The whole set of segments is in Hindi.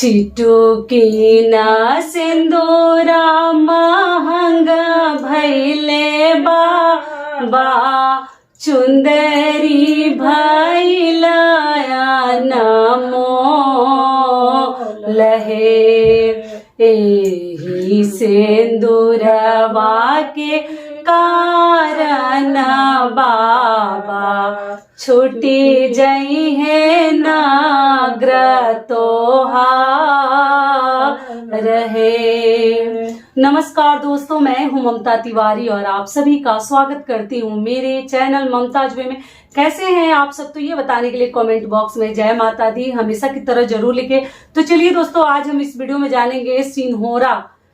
चिटुकी ना सिंदूरा महंगा भैले बाबा चुंदरी भैलाया नमो लहे एही सिंदूरवा के कारण बाबा छुटी जई है नाग्र रहे। नमस्कार दोस्तों, मैं हूं ममता तिवारी और आप सभी का स्वागत करती हूं मेरे चैनल ममताज वे में। कैसे हैं आप सब, तो ये बताने के लिए कमेंट बॉक्स में जय माता दी हमेशा की तरह जरूर लिखे। तो चलिए दोस्तों, आज हम इस वीडियो में जानेंगे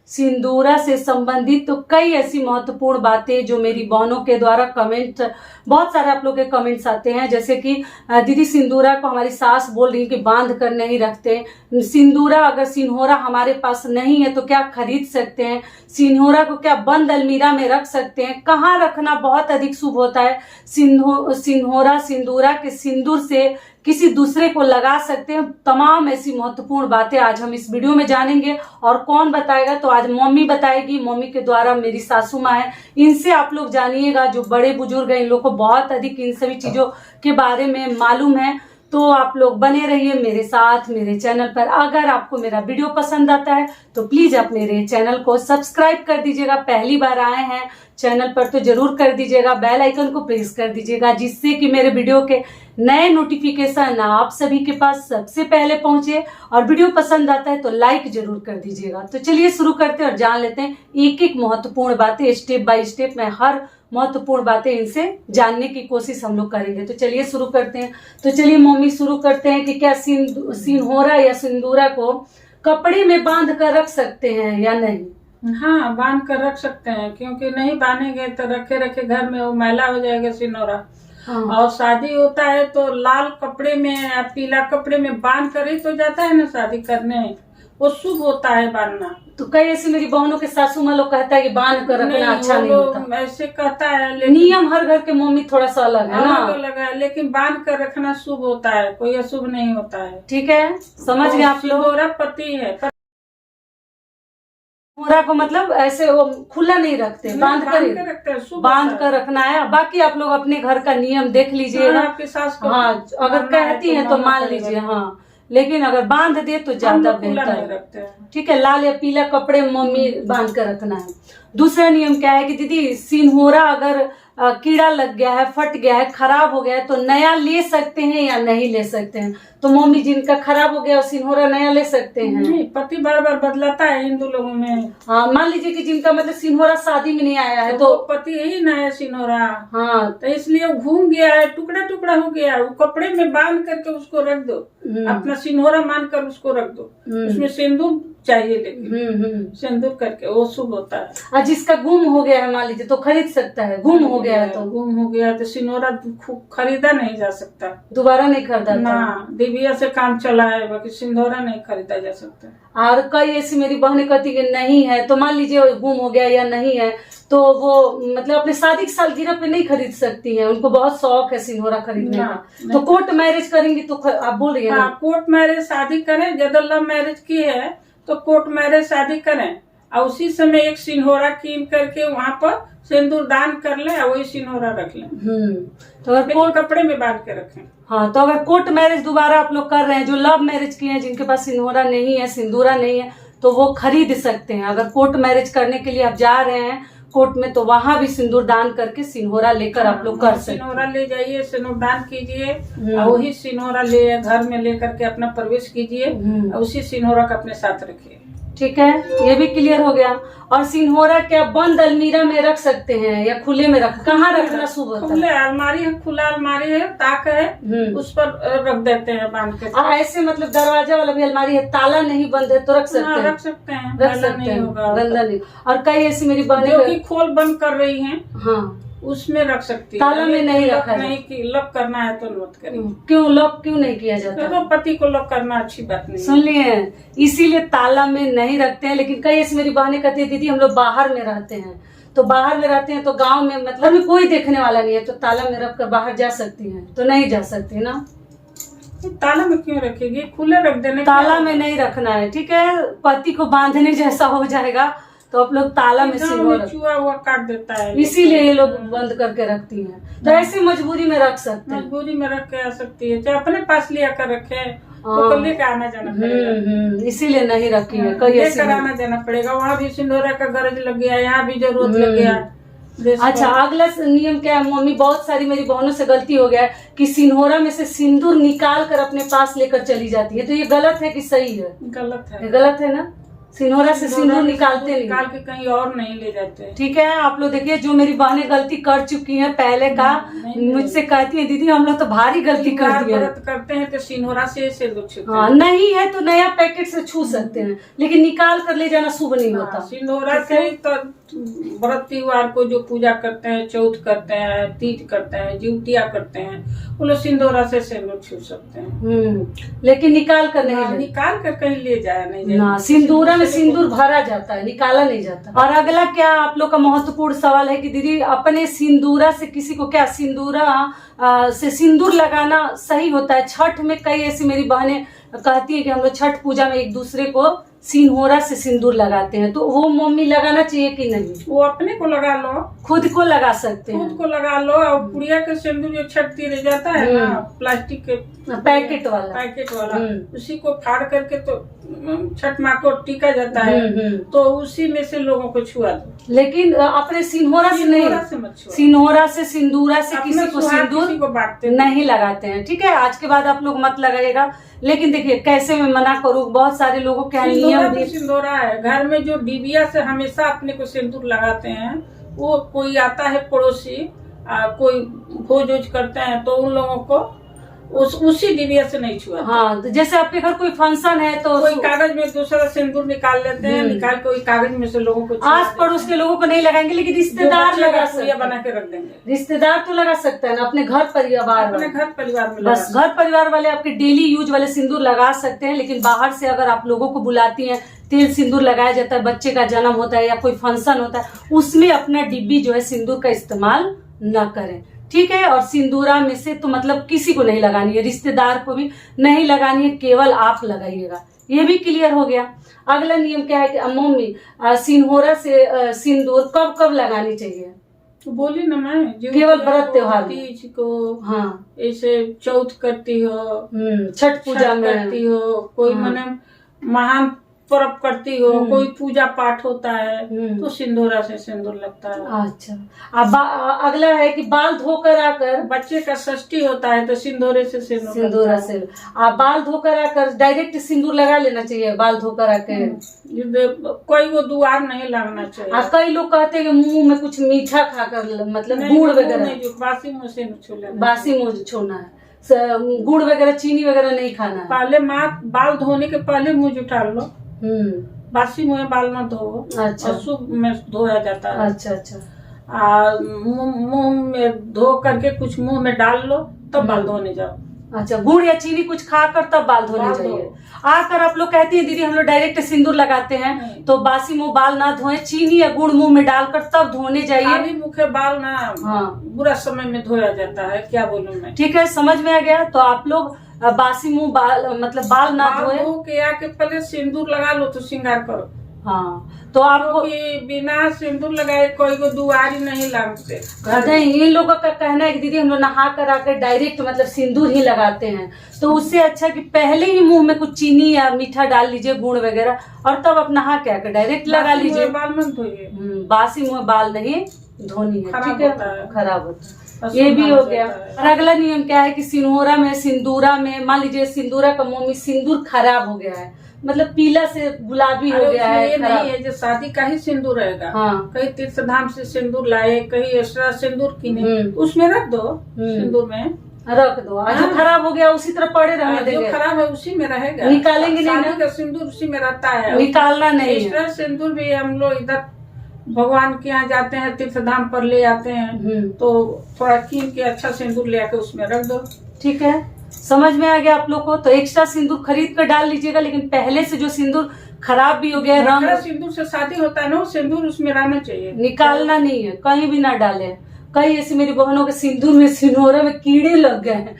सिंदूरा से संबंधित तो कई ऐसी महत्वपूर्ण बातें जो मेरी बहनों के द्वारा कमेंट, बहुत सारे आप लोग के कमेंट्स आते हैं, जैसे कि दीदी सिंदूरा को हमारी सास बोल रही कि बांध कर नहीं रखते। सिंदूरा अगर सिन्होरा हमारे पास नहीं है तो क्या खरीद सकते हैं? सिन्होरा को क्या बंद अलमीरा में रख सकते हैं? कहाँ रखना बहुत अधिक शुभ होता है? सिंदूरा के सिंदूर से किसी दूसरे को लगा सकते हैं? तमाम ऐसी महत्वपूर्ण बातें आज हम इस वीडियो में जानेंगे। और कौन बताएगा? तो आज मम्मी बताएगी। मम्मी के द्वारा मेरी सासू माँ है, इनसे आप लोग जानिएगा। जो बड़े बुजुर्ग हैं इन लोग को बहुत अधिक इन सभी चीजों के बारे में मालूम है। तो आप लोग बने रहिए मेरे साथ मेरे चैनल पर। अगर आपको मेरा वीडियो पसंद आता है तो प्लीज आप मेरे चैनल को सब्सक्राइब कर दीजिएगा। पहली बार आए हैं चैनल पर तो जरूर कर दीजिएगा। बेल आइकन को प्रेस कर दीजिएगा, जिससे कि मेरे वीडियो के नए नोटिफिकेशन आप सभी के पास सबसे पहले पहुंचे। और वीडियो पसंद आता है तो लाइक जरूर कर दीजिएगा। तो चलिए शुरू करते हैं और जान लेते हैं एक एक महत्वपूर्ण बातें। स्टेप बाय स्टेप मैं हर महत्वपूर्ण बातें इनसे जानने की कोशिश हम लोग करेंगे। तो चलिए शुरू करते हैं। तो चलिए मम्मी शुरू करते हैं कि क्या सिन्होरा या सिंदूरा को कपड़े में बांध कर रख सकते हैं या नहीं? हाँ, बांध कर रख सकते हैं, क्योंकि नहीं बांधेंगे तो रखे रखे घर में वो मैला हो जाएगा सिन्होरा। हाँ। और शादी होता है तो लाल कपड़े में या पीला कपड़े में बांध कर ही तो जाता है ना शादी करने, वो शुभ होता है बांधना। तो कई ऐसी मेरी बहनों के सासू माँ लोग कहता है कि बांध कर रखना अच्छा नहीं होता, ऐसे कहता है। लेकिन नियम हर घर के मम्मी थोड़ा सा अलग है ना, अलग है, लेकिन बांध कर रखना शुभ होता है, कोई अशुभ नहीं होता है। ठीक है, समझ गए आप लोग। सिन्होरा पति है, सिन्होरा को मतलब ऐसे वो खुला नहीं रखते, बांध कर रखना है। बाकी आप लोग अपने घर का नियम देख लीजिएगा। आपकी सास को हाँ, अगर कहती है तो मान लीजिए, हाँ, लेकिन अगर बांध दे तो ज्यादा बेहतर है। ठीक है, लाल या पीला कपड़े मम्मी बांध कर रखना है। दूसरा नियम क्या है कि दीदी सिन्होरा अगर कीड़ा लग गया है, फट गया है, खराब हो गया है तो नया ले सकते हैं या नहीं ले सकते हैं? तो मम्मी जिनका खराब हो गया सिन्होरा नया ले सकते हैं? नहीं, पति बार बार बदलाता है हिंदू लोगों में। हाँ, मान लीजिए कि जिनका मतलब सिन्होरा शादी में नहीं आया है तो पति यही नया सिन्होरा। हाँ, तो इसलिए घूम गया है, टुकड़ा टुकड़ा हो गया, वो कपड़े में बांध करके उसको रख दो, अपना सिन्होरा मान कर उसको रख दो। उसमें सिंदूर चाहिए, लेकिन सिंदूर करके वो शुभ होता है। और जिसका गुम हो गया है मान लीजिए तो खरीद सकता है? गुम हो गया है तो सिन्होरा खरीदा नहीं जा सकता, दोबारा नहीं खरीदा ना, दिव्या से काम चला है, बाकी सिंदूरा नहीं खरीदा जा सकता। और कई ऐसी मेरी बहनें कहती कि नहीं है, तो मान लीजिए गुम हो गया या नहीं है तो वो मतलब अपने शादी की सालगिरह पे नहीं खरीद सकती हैं, उनको बहुत शौक है सिन्होरा खरीदने का, तो कोर्ट मैरिज करेंगी तो आप बोल रही है ना? कोर्ट मैरिज शादी करें, अगर लव मैरिज की है तो कोर्ट मैरिज शादी करें और उसी समय एक सिन्होरा कीन करके वहाँ पर सिंदूर दान कर ले और वही सिन्होरा रख लें। तो अगर कोर्ट कपड़े में बांध के रखें। हाँ, तो अगर कोर्ट मैरिज दोबारा आप लोग कर रहे हैं, जो लव मैरिज किए हैं, जिनके पास सिन्होरा नहीं है, सिंदूरा नहीं है, तो वो खरीद सकते हैं। अगर कोर्ट मैरिज करने के लिए आप जा रहे हैं कोर्ट में तो वहाँ भी सिंदूर दान करके सिन्होरा लेकर आप लोग कर सकते हैं। सिन्होरा ले जाइए, सिंदूर दान कीजिए और वही सिन्होरा ले घर में लेकर के अपना प्रवेश कीजिए और उसी सिन्होरा का अपने साथ रखिए। ठीक है, ये भी क्लियर हो गया। और सिन्होरा क्या बंद अलमीरा में रख सकते हैं या खुले में कहाँ रखना शुभ होता है? खुले अलमारी है, खुला अलमारी है, ताक है, उस पर रख देते हैं बांध के। ऐसे मतलब दरवाजा वाला भी अलमारी है, ताला नहीं बंद है तो रख सकते हैं? रख सकते हैं, गंदा नहीं। और कई ऐसी मेरी बहनें खोल बंद कर रही है, हाँ, उसमें रख सकती है, ताला में नहीं रखा नहीं कि लॉक करना है तो मत करिए। क्यों लॉक क्यों नहीं किया जाता? तो पति को लॉक करना अच्छी बात नहीं। सुन लिए, इसीलिए ताला में नहीं रखते हैं। लेकिन कई ऐसी मेरी बहनें कहती है दीदी हम लोग बाहर में रहते हैं, तो बाहर में रहते हैं तो गांव में मतलब कोई देखने वाला नहीं है, तो ताला में रख कर बाहर जा सकती हैं? तो नहीं जा सकती ना। ताला में क्यों रखेगी, खुले रख देने। ताला में नहीं रखना है, ठीक है, पति को बांधने जैसा हो जाएगा, तो आप लोग ताला में सिंदूर, चूहा हुआ काट देता है, इसीलिए ये लोग बंद करके रखती हैं। तो ऐसी मजबूरी में रख सकते हैं, मजबूरी में रख के आ सकती है, चाहे अपने पास लिया कर रखे तो लेकर आना जाना पड़ेगा। इसीलिए नहीं रखी है, कई ऐसी लेकर आना जाना पड़ेगा। वहाँ भी सिंदूरा का गरज लग गया, यहाँ भी जरूरत लग गया। अच्छा, अगला नियम क्या है मम्मी, बहुत सारी मेरी बहनों से गलती हो गया है कि सिंदूरा में से सिंदूर निकाल कर अपने पास लेकर चली जाती है, तो ये गलत है कि सही है? गलत है, ये गलत है ना, सिंदूरा से सिंदूर निकालते नहीं, निकाल के कहीं और नहीं ले जाते। ठीक है, आप लोग देखिए, जो मेरी बहनें गलती कर चुकी हैं पहले का, मुझसे कहती है दीदी हम लोग तो भारी गलती कर दी है, करते हैं तो सिंदूरा से सिंदूर छूते हैं। हाँ, नहीं है तो नया पैकेट से छू सकते हैं, लेकिन निकाल कर ले जाना शुभ नहीं होता। सिंदूरा से ही तो व्रत त्योहार को जो पूजा करते हैं, चौथ करते हैं, तीज करते हैं, जिउतिया करते हैं, वो लोग सिंदूरा से सिंदूर छू सकते हैं। लेकिन निकाल कर नहीं, निकाल कर कहीं ले जाया नहीं ना, सिंदूरा में सिंदूर भरा जाता है, निकाला नहीं जाता। और अगला क्या आप लोग का महत्वपूर्ण सवाल है कि दीदी अपने सिंदूरा से किसी को क्या सिंदूरा से सिंदूर लगाना सही होता है? छठ में कई ऐसी मेरी बहनें कहती है कि हम लोग छठ पूजा में एक दूसरे को सिंदूरा से सिंदूर लगाते हैं, तो वो मम्मी लगाना चाहिए कि नहीं? वो अपने को लगा लो, खुद को लगा सकते हैं, खुद को लगा लो। और पुड़िया के सिंदूर जो छठ रह जाता है ना, प्लास्टिक के पैकेट वाला उसी को फाड़ करके तो छठ माँ को टीका जाता है, तो उसी में से लोगों को छुआ दो। लेकिन अपने सिंदूरा से नहीं, सिंदूरा से सिंदूरा से किसी को सिंदूर बांटते नहीं लगाते हैं, ठीक है? आज के बाद आप लोग मत लगाइएगा। लेकिन देखिए कैसे मैं मना करूँ, बहुत सारे लोगों के नियम भी। सिंदूरा है घर में जो डिबिया से हमेशा अपने को सिंदूर लगाते हैं, वो कोई आता है पड़ोसी, कोई भोज वोज करते हैं तो उन लोगों को उसी डिबिया से नहीं छुआ। हाँ, तो जैसे आपके घर कोई फंक्शन है तो कोई कागज में दूसरा सिंदूर निकाल लेते हैं, निकाल के कागज में से लोगों को, आस पड़ोस के लोगों को नहीं लगाएंगे, लेकिन रिश्तेदार लगा सकते हैं, बना के रख देंगे। रिश्तेदार तो लगा सकता है ना, अपने घर परिवार, अपने घर परिवार में बस घर परिवार वाले आपके डेली यूज वाले सिंदूर लगा सकते हैं। लेकिन बाहर से अगर आप लोगों को बुलाती हैं, तेल सिंदूर लगाया जाता है, बच्चे का जन्म होता है या कोई फंक्शन होता है, उसमें अपना डिब्बी जो है सिंदूर का इस्तेमाल न करें, ठीक है? और सिंदूरा में से तो मतलब किसी को नहीं लगानी है, रिश्तेदार को भी नहीं लगानी है, केवल आप लगाइएगा। ये भी क्लियर हो गया। अगला नियम क्या है कि मम्मी सिंदूरा से सिंदूर कब कब लगानी चाहिए? तो बोली ना मैं, केवल व्रत त्योहार, तीज को, हाँ, ऐसे चौथ करती हो, छठ पूजा में करती हो, कोई मने महान पर्व करती हो, कोई पूजा पाठ होता है तो सिंदूरा से सिंदूर लगता है। अच्छा, अब अगला है कि बाल धोकर आकर, बच्चे का षष्ठी होता है तो सिंदूरे से सिंदूरा से बाल धोकर आकर डायरेक्ट सिंदूर लगा लेना चाहिए। बाल धोकर आकर कोई वो दुआर नहीं लगना चाहिए। कई लोग कहते हैं कि मुंह में कुछ मीठा खाकर, मतलब गुड़ वगैरह, बासी मुंह से बासी मुंह छोड़ना है, गुड़ वगैरह चीनी वगैरह नहीं खाना है। पहले बाल धोने के पहले मुंह जुटा लो, बासी मुंह में बाल न धो। अच्छा, शुभ में धोया जाता है। अच्छा, मुंह में धो करके कुछ मुंह में डाल लो तब बाल धोने जाओ। अच्छा, गुड़ या चीनी कुछ खाकर तब बाल धोने चाहिए। आकर आप लोग कहती हैं दीदी हम लोग डायरेक्ट सिंदूर लगाते हैं, तो बासी मुंह बाल ना धोए, चीनी या गुड़ मुंह में डालकर तब धोने जाइए। खाली मुखे बाल ना, बुरा समय में धोया जाता है, क्या बोलूं मैं। ठीक है, समझ में आ गया। तो आप लोग बासी मुंह बाल मतलब बाल ना धोए, धो के आके पहले सिंदूर लगा लो तो श्रृंगार करो। हाँ, तो आपको बिना सिंदूर लगाए कोई को दुआरी नहीं लगते। नहीं, इन लोगों का कहना है कि दीदी हम लोग नहा कर आकर डायरेक्ट मतलब सिंदूर ही लगाते हैं, तो उससे अच्छा कि पहले ही मुंह में कुछ चीनी या मीठा डाल लीजिए, गुड़ वगैरह, और तब आप नहा के आकर डायरेक्ट लगा लीजिए। बाल मत धोइए, बासी मुंह बाल नहीं धोनी है, ठीक है, खराब होता है। ये भी हो गया। और अगला नियम क्या है कि सिंदूरा में मान लीजिए सिंदूरा का मम्मी सिंदूर खराब हो गया है, मतलब पीला से गुलाबी हो गया है, ये नहीं है जो शादी का ही सिंदूर रहेगा। हाँ, कहीं तीर्थ धाम से सिंदूर लाए, कहीं एक्स्ट्रा सिंदूर किने, उसमें रख दो, सिंदूर में रख दो। जो खराब हो गया उसी तरह पड़े रहने देंगे, जो खराब है उसी में रहेगा, निकालेंगे नहीं ना, का सिंदूर उसी में रहता है, निकालना नहीं। एक्स्ट्रा सिंदूर भी हम लोग इधर भगवान के यहाँ जाते हैं, तीर्थ धाम पर ले आते हैं, तो थोड़ा कीन के अच्छा सिंदूर ले आके उसमें रख दो। ठीक है, समझ में आ गया आप लोग को। तो एक्स्ट्रा सिंदूर खरीद कर डाल लीजिएगा, लेकिन पहले से जो सिंदूर खराब भी हो गया, रंग सिंदूर से शादी होता है ना, वो सिंदूर उसमें रहना चाहिए, निकालना नहीं है, कहीं भी ना डाले। कई ऐसी मेरी बहनों के सिंदूर में सिंदूरा में कीड़े लग गए हैं,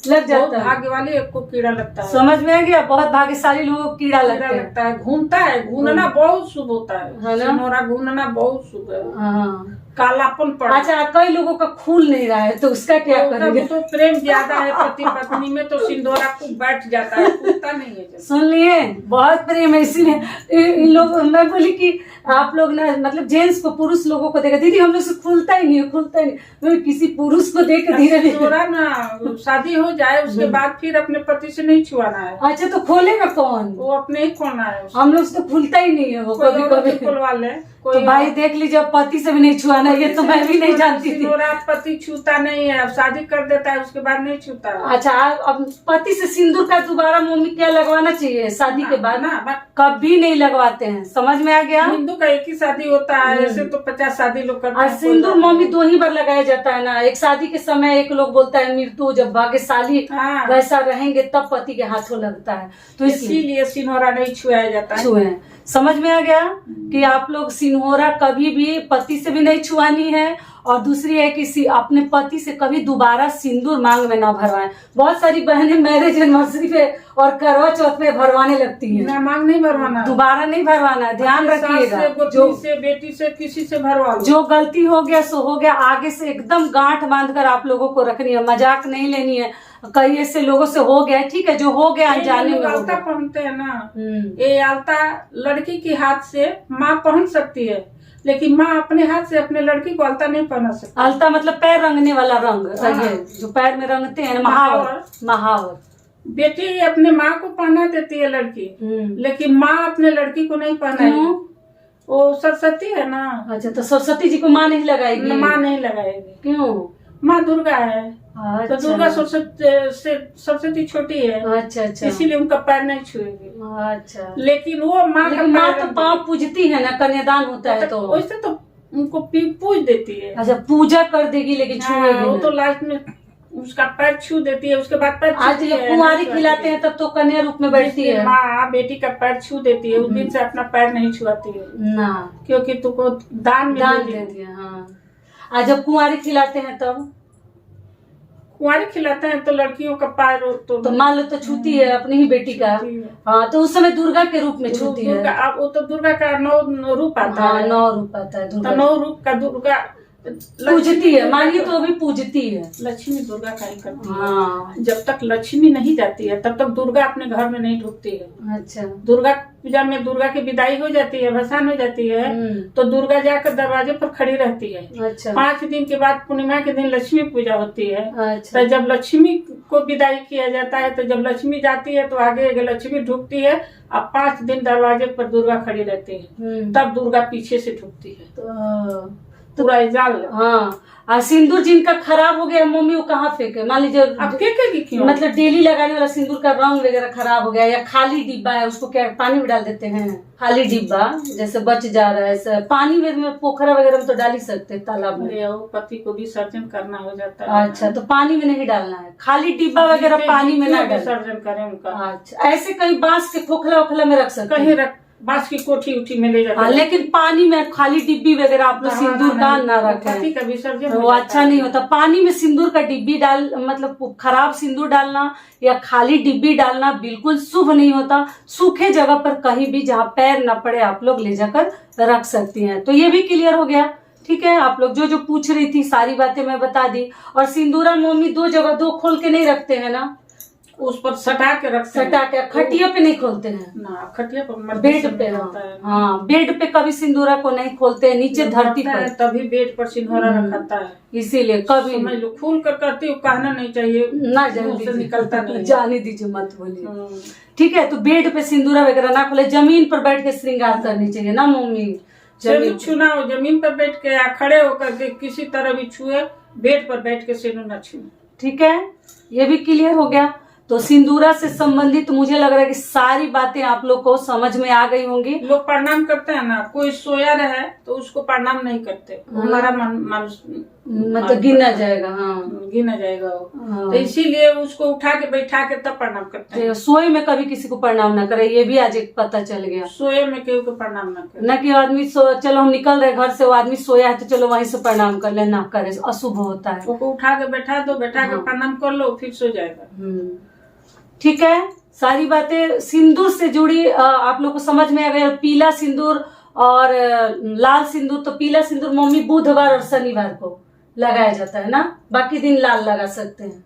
लग जाता बहुत है। भाग्य वाले को कीड़ा लगता है। समझ में आ गया, बहुत भाग्यशाली लोगों को कीड़ा लगता है। घूमता है, घूमना बहुत शुभ होता है है, ना? सिनोरा घूमना बहुत शुभ है। हाँ। कालापन पड़ा। अच्छा, कई लोगों का खून नहीं रहा है तो उसका क्या करेंगे? तो प्रेम ज्यादा है पति पत्नी में, तो सिंदूरा को बैठ जाता है, टूटता नहीं है जल्दी। सुन लिए, बहुत प्रेम है, इसीलिए इन लोग, मैं बोली कि आप लोग ना मतलब जेंट्स को, पुरुष लोगों को देखा, दीदी हम लोग से खुलता ही नहीं है, खुलता ही नहीं। मैं किसी पुरुष को देख धीरे धीरे। सिंदूरा ना शादी हो जाए उसके बाद फिर अपने पति से नहीं छुआना है। अच्छा, तो खोलेगा कौन? वो अपने ही खोलना है। हम लोग से तो खुलता ही नहीं है वो, कभी कभी खुलवा ले। तो भाई देख लीजिए, पति से भी नहीं छुआना, ये तो मैं भी नहीं जानती थी। सिंदूरा पति छूता नहीं है, अब शादी कर देता है उसके बाद नहीं छूता है। अच्छा, अब पति से सिंदूर का दोबारा मम्मी क्या लगवाना चाहिए शादी के बाद? ना कभी नहीं लगवाते हैं, समझ में आ गया? हिंदू का एक ही शादी होता है, ऐसे तो 50 शादी लोग करते और हैं। सिंदूर मम्मी 2 ही बार लगाया जाता है ना, एक शादी के समय, एक लोग बोलता है मृत्यु, जब भाग्यशाली हाँ। वैसा रहेंगे तब पति के हाथों लगता है, तो इसीलिए सिनोरा नहीं छुआया जाता है। छुए। समझ में आ गया कि आप लोग सिन्होरा कभी भी पति से भी नहीं छुआनी है, और दूसरी है कि अपने पति से कभी दोबारा सिंदूर मांग में ना भरवाएं। बहुत सारी बहनें मैरिज एनिवर्सरी पे और करवा चौथ पे भरवाने लगती हैं। ना मांग नहीं भरवाना, दोबारा नहीं भरवाना, ध्यान रखिएगा। जो से बेटी से किसी से भरवा लो। जो गलती हो गया सो हो गया, आगे से एकदम गांठ बांधकर आप लोगों को रखनी है, मजाक नहीं लेनी है। कई ऐसे लोगों से हो गया, ठीक है, जो हो गया अनजाने में हो आलता गया। पहनते हैं ना, ये आलता लड़की के हाथ से माँ पहन सकती है, लेकिन माँ अपने हाथ से अपने लड़की को आलता नहीं पहना सकती। आलता मतलब पैर रंगने वाला रंग, ये जो पैर में रंगते हैं, महावर। महावर बेटी अपने माँ को पहना देती है लड़की, लेकिन माँ अपने लड़की को नहीं पहनाएगी। वो सरस्वती है ना। अच्छा, तो सरस्वती जी को माँ नहीं लगाएगी? माँ नहीं लगाएगी। क्यों? माँ दुर्गा है। अच्छा। तो दुर्गा सरस्वती छोटी है। अच्छा अच्छा, इसीलिए उनका पैर नहीं छुएगी। अच्छा, लेकिन वो माँ का माँ पैर तो पाँव पूजती है ना, कन्यादान होता है तो वैसे तो उनको पूज देती है। अच्छा, पूजा कर देगी लेकिन छुएगी वो तो नहीं। लास्ट में उसका पैर छू देती है, उसके बाद पैर आज जब कुंवारी खिलाते हैं तब तो कन्या रूप में बैठती है। माँ बेटी का पैर छू देती है, उस दिन से अपना पैर नहीं छुआती है ना, क्योंकि तुमको दान में दान दे दिया। हाँ, आज जब कुंवारी खिलाते हैं तब कुंवारी खिलाते हैं तो लड़कियों का पैर तो मान लो तो छूती है अपनी ही बेटी का। हाँ, तो उस समय दुर्गा के रूप में छूती है। अब वो तो दुर्गा का 9 रूप आता हाँ, है। 9 रूप आता है तो दुर्गा, 9 रूप का दुर्गा पूजती है, मानिए तो भी पूजती है। लक्ष्मी दुर्गा का ही करती है। हाँ, जब तक लक्ष्मी नहीं जाती है तब तक दुर्गा अपने घर में नहीं ढुकती है। अच्छा। दुर्गा पूजा में दुर्गा की विदाई हो जाती है, भसान हो जाती है, तो दुर्गा जाकर दरवाजे पर खड़ी रहती है। अच्छा 5 दिन के बाद पूर्णिमा के दिन लक्ष्मी पूजा होती है। अच्छा, तो जब लक्ष्मी को विदाई किया जाता है, तो जब लक्ष्मी जाती है तो आगे लक्ष्मी ढुकती है, अब 5 दिन दरवाजे पर दुर्गा खड़ी रहती है, तब दुर्गा पीछे से ढुकती है। पूरा इजाल। हाँ, और सिंदूर जिनका खराब हो गया मम्मी वो कहाँ फेंके? मान लीजिए अब फेंकेगी क्यों? मतलब डेली लगाने वाला सिंदूर का रंग वगैरह खराब हो गया, या खाली डिब्बा है उसको क्या पानी में डाल देते हैं? खाली डिब्बा जैसे बच जा रहा है, पानी में पोखरा वगैरह में तो डाल ही सकते हैं, तालाब में। पति को विसर्जन करना हो जाता है। अच्छा, तो पानी में नहीं डालना है, खाली डिब्बा वगैरह पानी में ना डाल। विसर्जन करें उनका। अच्छा, ऐसे कहीं बांस के खोखला ओखला में रख सकते हैं, कहीं रख, बांस की कोठी उठी में ले जाते हैं। लेकिन पानी में खाली डिब्बी वगैरह आप लोग सिंदूर का ना रखें, पति का विसर्जन वो अच्छा नहीं होता। पानी में सिंदूर का डिब्बी डाल मतलब खराब सिंदूर डालना या खाली डिब्बी डालना बिल्कुल शुभ नहीं होता। सूखे जगह पर कहीं भी जहाँ पैर न पड़े आप लोग ले जाकर रख सकती हैं। तो ये भी क्लियर हो गया, ठीक है। आप लोग जो पूछ रही थी सारी बातें मैं बता दी। और सिंदूरा मम्मी 2 जगह 2 खोल के नहीं रखते हैं ना, उस पर सटा के रखते हैं। सटा के, खटिया पे नहीं खोलते हैं ना, खटिया पर बेड पे। हाँ, बेड पे कभी सिंदूरा को नहीं खोलते हैं, नीचे धरती पर, तभी बेड पर सिंदूरा रखता है। इसीलिए कभी समझ लो, खोल कर करती हूँ, कहना नहीं चाहिए ना, निकलता नहीं, जाने दीजिए, मत बोलिए, ठीक है। तो बेड पे सिंदूरा वगैरह ना खोले, जमीन पर बैठ के श्रृंगार करनी चाहिए ना मम्मी। जमीन छूना हो, जमीन पर बैठ के या खड़े होकर के किसी तरह भी छुए, बेड पर बैठ के सिंदूर न छुए, ठीक है। ये भी क्लियर हो गया। तो सिंदूरा से संबंधित मुझे लग रहा है कि सारी बातें आप लोग को समझ में आ गई होंगी। लोग प्रणाम करते हैं ना, कोई सोया रहे तो उसको प्रणाम नहीं करते, हमारा मतलब गिना जाएगा। हाँ, गिना जाएगा वो। हाँ। तो इसीलिए उसको उठा के बैठा के तब प्रणाम करते हैं। तो सोए में कभी किसी को प्रणाम ना करे, ये भी आज एक पता चल गया। सोए में केहू को प्रणाम ना करे। न कि आदमी चलो हम निकल रहे घर से, वो आदमी सोया है तो चलो वहीं से प्रणाम कर ले, ना करे, अशुभ होता है। उसको उठा के बैठा दो, बैठा के हाँ। प्रणाम कर लो, फिर सो जाएगा। ठीक है, सारी बातें सिंदूर से जुड़ी आप लोग को समझ में आ गया। पीला सिंदूर और लाल सिंदूर, तो पीला सिंदूर मम्मी बुधवार और शनिवार को लगाया जाता है ना, बाकी दिन लाल लगा सकते हैं।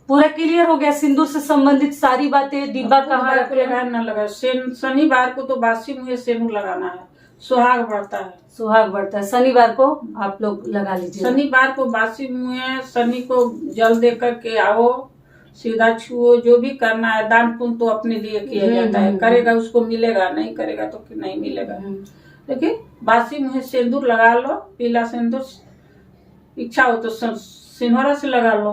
पूरा क्लियर हो गया सिंदूर से संबंधित सारी बातें। डिब्बा कहाँ रखे लगाए ना लगाए। शनिवार को तो बासी मुँह सिंदूर लगाना है, सुहाग बढ़ता है। सुहाग बढ़ता है, शनिवार को आप लोग लगा लीजिए। शनिवार को बासी मुँह, शनि को जल दे करके आओ, सीधा छुओ, जो भी करना है। दान पुण्य तो अपने लिए किया जाता है, करेगा उसको मिलेगा, नहीं करेगा तो नहीं मिलेगा। देखिए, बासी मुँह सिंदूर लगा लो, पीला सिंदूर। इच्छा हो तो सिंदूरा से लगा लो।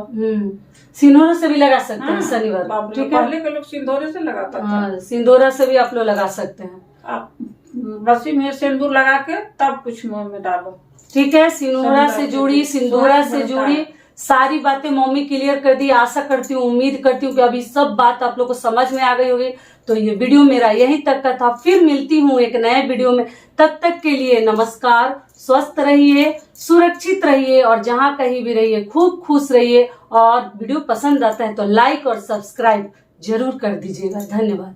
सिंदूरा से भी लगा सकते हैं शनिवार को, ठीक है। पहले के लोग सिंदूरे से लगाता था। सिंदूरा से भी आप लोग लगा सकते हैं। आप बासी मुँह सिंदूर लगा के तब कुछ मुँह में डालो, ठीक है। सिंदूरा से जुड़ी, सिंदूरा से जुड़ी सारी बातें मम्मी क्लियर कर दी। आशा करती हूँ, उम्मीद करती हूँ कि अभी सब बात आप लोग को समझ में आ गई होगी। तो ये वीडियो मेरा यहीं तक का था, फिर मिलती हूँ एक नए वीडियो में। तब तक के लिए नमस्कार, स्वस्थ रहिए, सुरक्षित रहिए और जहाँ कहीं भी रहिए खूब खुश रहिए। और वीडियो पसंद आता है तो लाइक और सब्सक्राइब जरूर कर दीजिएगा। धन्यवाद।